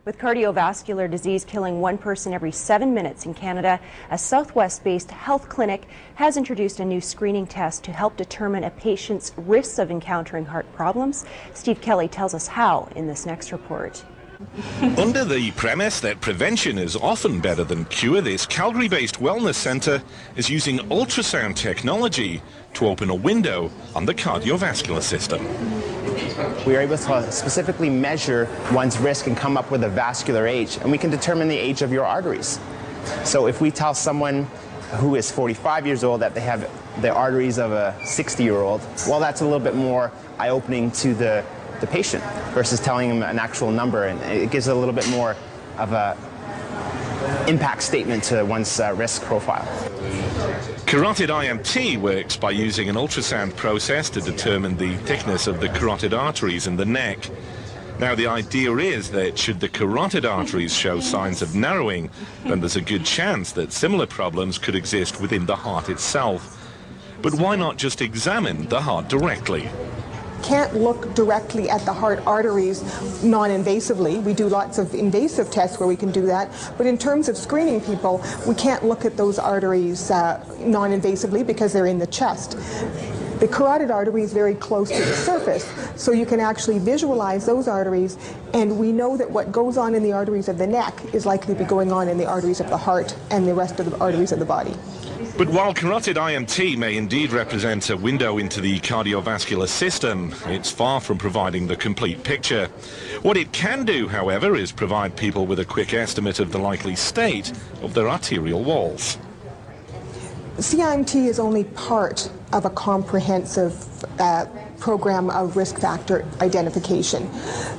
With cardiovascular disease killing one person every 7 minutes in Canada, a Southwest-based health clinic has introduced a new screening test to help determine a patient's risks of encountering heart problems. Steve Kelly tells us how in this next report. Under the premise that prevention is often better than cure, this Calgary-based wellness centre is using ultrasound technology to open a window on the cardiovascular system. We are able to specifically measure one's risk and come up with a vascular age, and we can determine the age of your arteries. So if we tell someone who is 45 years old that they have the arteries of a 60-year-old, well, that's a little bit more eye-opening to the patient versus telling them an actual number, and it gives a little bit more of a impact statement to one's risk profile. Carotid IMT works by using an ultrasound process to determine the thickness of the carotid arteries in the neck. Now, the idea is that should the carotid arteries show signs of narrowing, then there's a good chance that similar problems could exist within the heart itself. But why not just examine the heart directly? Can't look directly at the heart arteries non-invasively. We do lots of invasive tests where we can do that, but in terms of screening people, we can't look at those arteries non-invasively because they're in the chest. The carotid artery is very close to the surface, so you can actually visualize those arteries, and we know that what goes on in the arteries of the neck is likely to be going on in the arteries of the heart and the rest of the arteries of the body. But while carotid IMT may indeed represent a window into the cardiovascular system, it's far from providing the complete picture. What it can do, however, is provide people with a quick estimate of the likely state of their arterial walls. CIMT is only part of a comprehensive program of risk factor identification.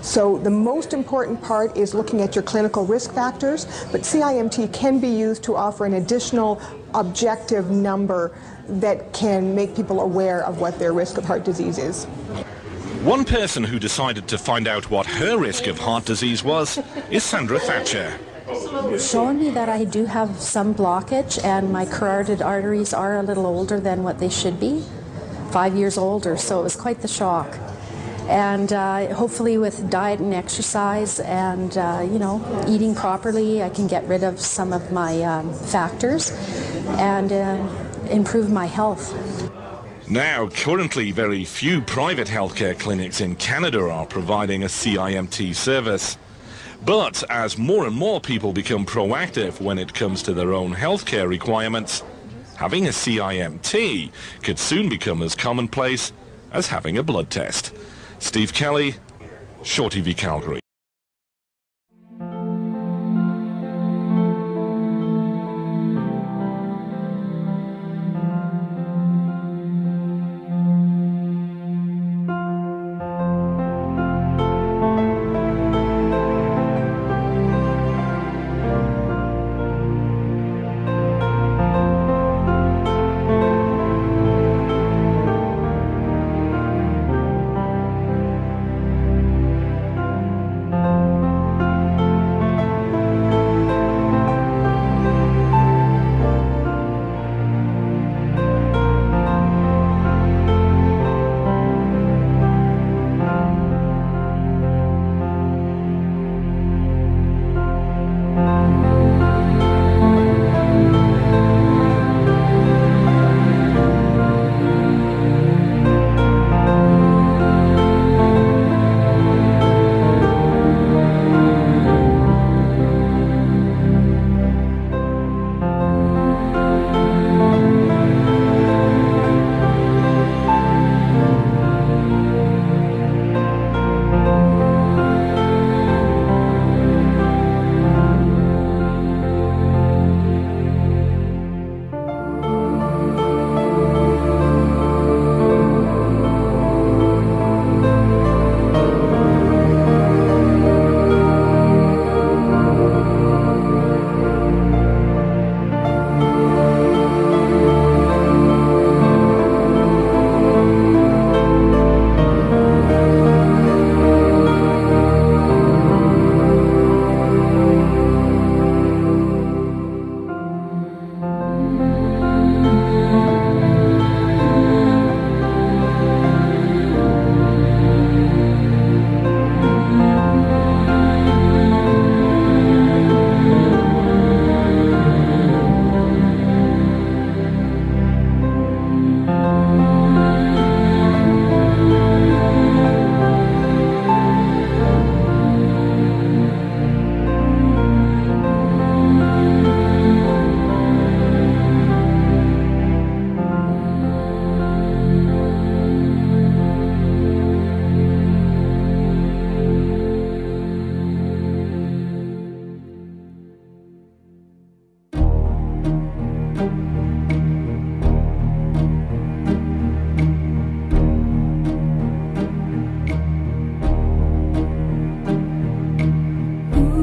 So the most important part is looking at your clinical risk factors, but CIMT can be used to offer an additional objective number that can make people aware of what their risk of heart disease is. One person who decided to find out what her risk of heart disease was is Sandra Thatcher. Showing me that I do have some blockage and my carotid arteries are a little older than what they should be, 5 years older, so it was quite the shock. And hopefully with diet and exercise and, eating properly, I can get rid of some of my factors and improve my health. Now, currently, very few private healthcare clinics in Canada are providing a CIMT service. But as more and more people become proactive when it comes to their own healthcare requirements, having a CIMT could soon become as commonplace as having a blood test. Steve Kelly, Shore TV Calgary.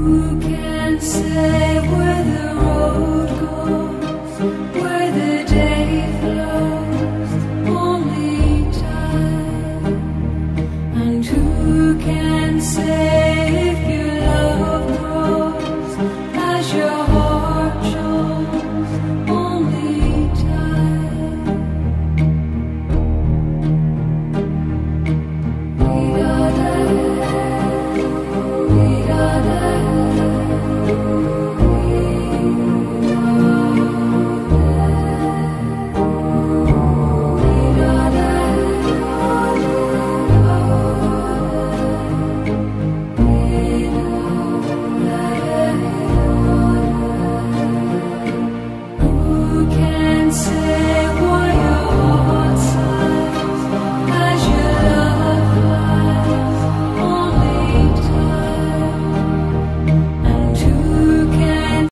Who can say